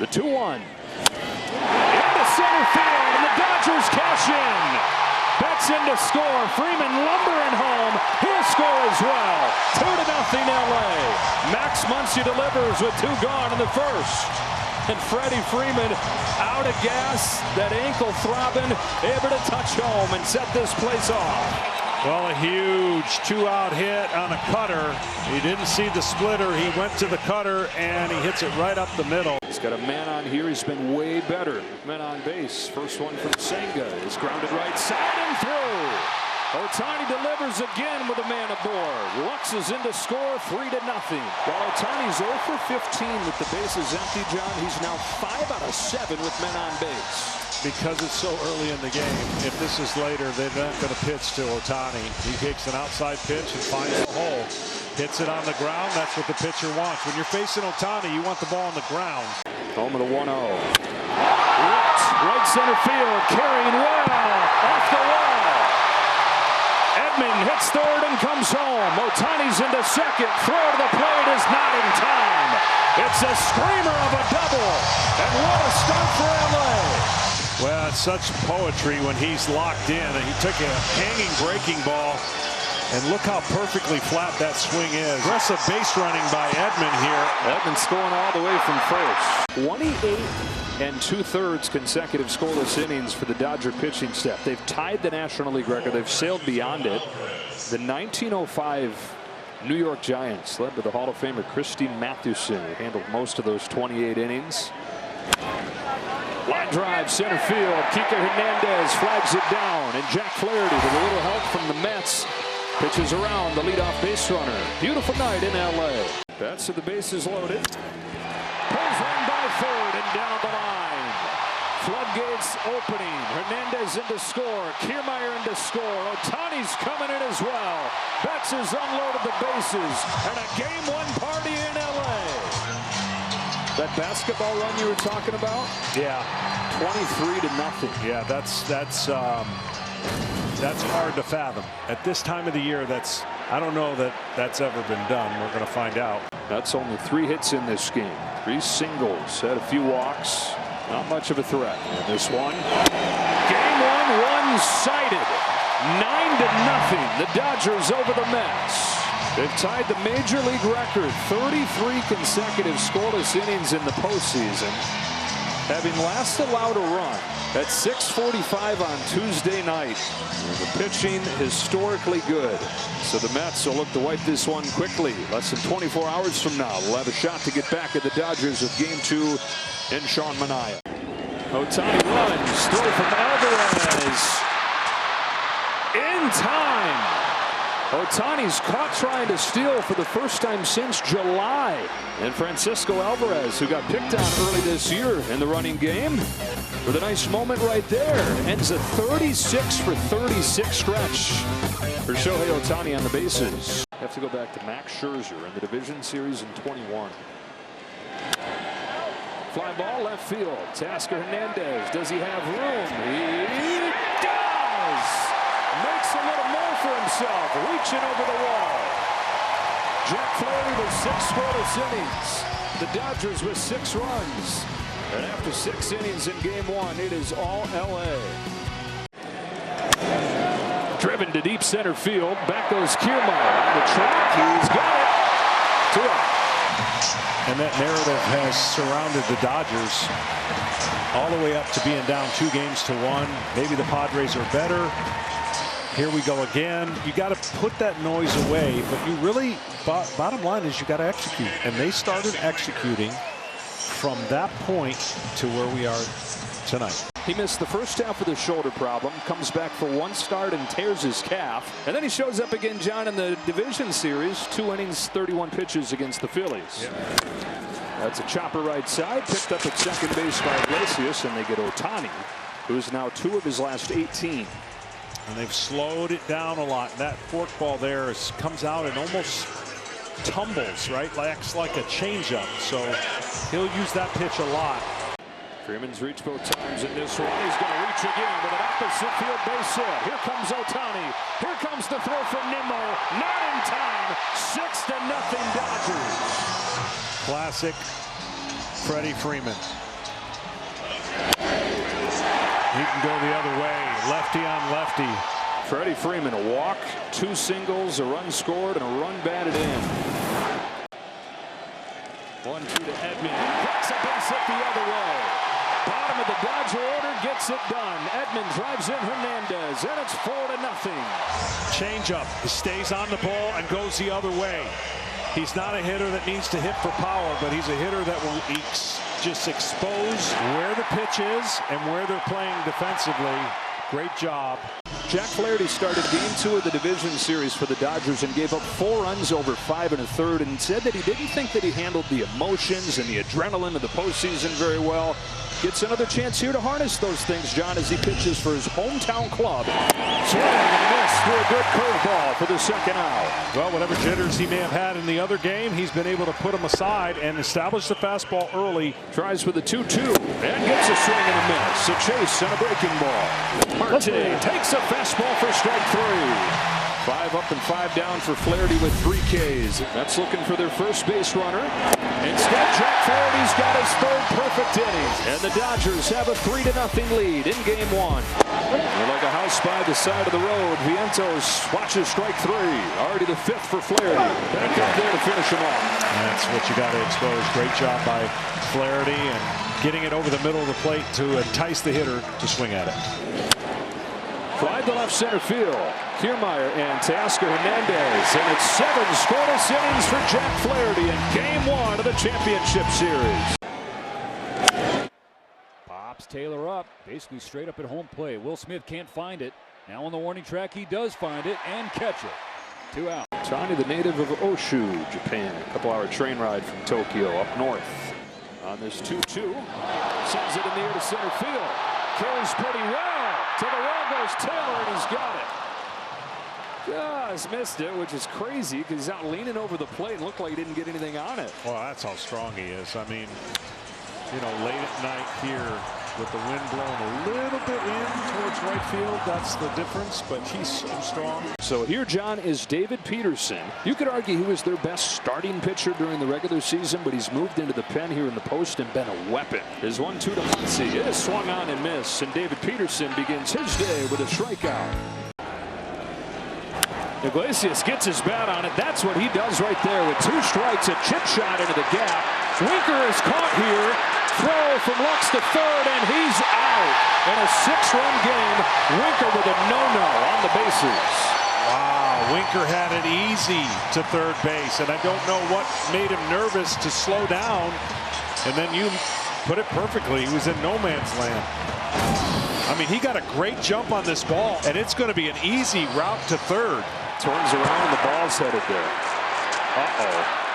The 2-1. Into center field, and the Dodgers cash in. Betts in to score. Freeman lumbering home. He'll score as well. 2-0 LA. Max Muncy delivers with 2 gone in the first. And Freddie Freeman out of gas. That ankle throbbing. Able to touch home and set this place off. Well, a huge 2-out hit on a cutter. He didn't see the splitter. He went to the cutter, and he hits it right up the middle. He's got a man on here. He's been way better. Men on base. First one from Senga is grounded right side and through. Ohtani delivers again with a man aboard. Lux is in to score 3-0. While Ohtani's 0 for 15 with the bases empty, John, he's now 5 out of 7 with men on base. Because it's so early in the game, if this is later, they're not going to pitch to Ohtani. He takes an outside pitch and finds the hole. Hits it on the ground. That's what the pitcher wants. When you're facing Ohtani, you want the ball on the ground. Home of the 1-0. Right center field, carrying well off the wall. Edman hits third and comes home. Ohtani's into second. Throw to the plate is not in time. It's a screamer of a double. And what a start for LA. Well, it's such poetry when he's locked in. And he took a hanging breaking ball. And look how perfectly flat that swing is. Aggressive base running by Edman here. Edman scoring all the way from first. 28 2/3 consecutive scoreless innings for the Dodger pitching staff. They've tied the National League record. They've sailed beyond it. The 1905 New York Giants, led by the Hall of Famer Christy Mathewson, who handled most of those 28 innings. Line drive, center field. Kike Hernandez flags it down. And Jack Flaherty, with a little help from the Mets, pitches around the leadoff base runner. Beautiful night in LA. Betts to the bases loaded. Pulls one by third and down the line. Floodgates opening. Hernandez in to score. Kiermaier in to score. Ohtani's coming in as well. Betts has unloaded the bases. And a game-1 party in LA. That basketball run you were talking about? Yeah. 23-0. Yeah, that's hard to fathom. At this time of the year, I don't know that that's ever been done. We're going to find out. That's only 3 hits in this game. 3 singles, had a few walks. Not much of a threat in this one. Game 1, one-sided. 9-0. The Dodgers over the Mets. They've tied the Major League record, 33 consecutive scoreless innings in the postseason, having last allowed a run at 6:45 on Tuesday night. The pitching historically good, so the Mets will look to wipe this one quickly. Less than 24 hours from now, we'll have a shot to get back at the Dodgers with Game 2 in Sean Manaea. Ohtani runs, throw from Alvarez. In time. Ohtani's caught trying to steal for the first time since July. And Francisco Alvarez, who got picked on early this year in the running game, with a nice moment right there. Ends a 36 for 36 stretch for Shohei Ohtani on the bases. Have to go back to Max Scherzer in the division series in 21. Fly ball left field. Tasker Hernandez. Does he have room? He does! Makes a little more for himself, reaching over the wall. Jack Flaherty with 6 scoreless innings. The Dodgers with 6 runs. And after 6 innings in Game 1, it is all LA. Driven to deep center field. Back goes Kiermaier on the track. He's got it. 2 out. And that narrative has surrounded the Dodgers all the way up to being down 2-1. Maybe the Padres are better. Here we go again. You got to put that noise away, but you really, bottom line is you got to execute. And they started executing from that point to where we are tonight. He missed the first half with a shoulder problem, comes back for 1 start and tears his calf. And then he shows up again, John, in the division series. 2 innings, 31 pitches against the Phillies. Yep. That's a chopper right side, picked up at second base by Iglesias, and they get Ohtani, who's now 2 of his last 18. And they've slowed it down a lot. That forkball there comes out and almost tumbles, right? Acts like a changeup. So he'll use that pitch a lot. Freeman's reached both times in this one. He's going to reach again with an opposite field base hit. Here comes Ohtani. Here comes the throw from Nimmo. Not in time. 6-0 Dodgers. Classic Freddie Freeman. He can go the other way. Lefty on lefty. Freddie Freeman, a walk, 2 singles, a run scored, and a run batted in. 1-2 to Edman. Picks a base hit the other way. Bottom of the Dodger order gets it done. Edman drives in Hernandez, and it's 4-0. Change up. He stays on the ball and goes the other way. He's not a hitter that needs to hit for power, but he's a hitter that will just expose where the pitch is and where they're playing defensively. Great job. Jack Flaherty started Game 2 of the division series for the Dodgers and gave up 4 runs over 5 1/3 and said that he didn't think that he handled the emotions and the adrenaline of the postseason very well. Gets another chance here to harness those things, John, as he pitches for his hometown club. Swing and miss through a good curveball for the second out. Well, whatever jitters he may have had in the other game, he's been able to put them aside and establish the fastball early. Tries with a 2-2 and gets a swing and a miss. A chase and a breaking ball. Marte takes a fastball for strike 3. 5 up and 5 down for Flaherty with 3 Ks. Mets looking for their first base runner. Instead, Jack Flaherty's got his 3rd perfect inning. And the Dodgers have a 3-0 lead in Game 1. They're like a house by the side of the road. Vientos watches strike 3. Already the 5th for Flaherty. Back up there to finish him off. That's what you got to expose. Great job by Flaherty and getting it over the middle of the plate to entice the hitter to swing at it. Fly to left center field. Kiermaier and Teoscar Hernandez. And it's 7 scoreless innings for Jack Flaherty in Game 1 of the championship series. Pops Taylor up, basically straight up at home plate. Will Smith can't find it. Now on the warning track, he does find it and catch it. 2 out. Ohtani, the native of Oshu, Japan. A couple-hour train ride from Tokyo up north. On this 2-2. Sends it in the air to center field. Carries pretty well. To the wall goes Taylor, and he's got it. Just missed it, which is crazy because he's out leaning over the plate and looked like he didn't get anything on it. Well, that's how strong he is. I mean, you know, late at night here with the wind blowing a little bit in towards right field, that's the difference, but he's so strong. So here, John, is David Peterson. You could argue he was their best starting pitcher during the regular season, but he's moved into the pen here in the post and been a weapon. His 1-2 to Muncy. It is swung on and missed, and David Peterson begins his day with a strikeout. Iglesias gets his bat on it. That's what he does right there with 2 strikes, a chip shot into the gap. Winker is caught here. Throw from Lux to third, and he's out. In a 6-run game, Winker with a no-no on the bases. Wow, Winker had it easy to third base, and I don't know what made him nervous to slow down. And then you put it perfectly. He was in no man's land. I mean, he got a great jump on this ball, and it's going to be an easy route to third. Turns around, and the ball's headed there. Uh-oh.